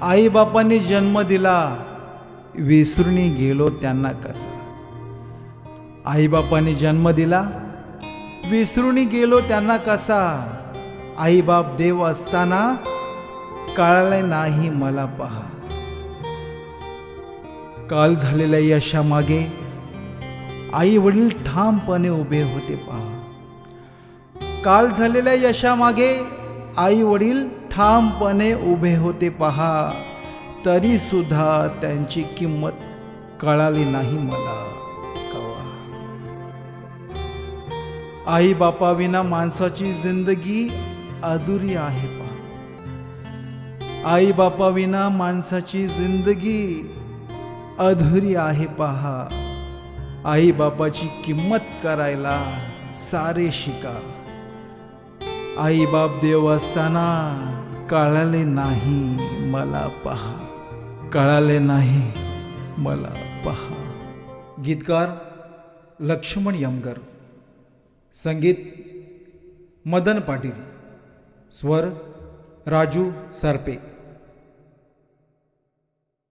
आई बापांनी जन्म दिला, विसरून गेलो त्यांना कसा. आई बापांनी जन्म दिला, विसरून गेलो त्यांना कसा. आई बाप देव असताना कळले नाही मला पहा. काल झालेल्या यशामागे आई वडील ठामपणे उभे होते पहा. काल झालेल्या यशामागे आई वडील ठामपणे उभे होते पहा. तरी सुद्धा त्यांची किंमत कळाली नाही मला कवा. आई बापाविना माणसाची जिंदगी अधुरी आहे पहा. आई बापाविना माणसाची जिंदगी अधुरी आहे पहा. आई बापाची किंमत करायला सारे शिका. आई बाप देव असताना कळाले नाही मला पहा. कळाले नाही मला पहा. गीतकार लक्ष्मण यमगर, संगीत मदन पाटील, स्वर राजू सरपे.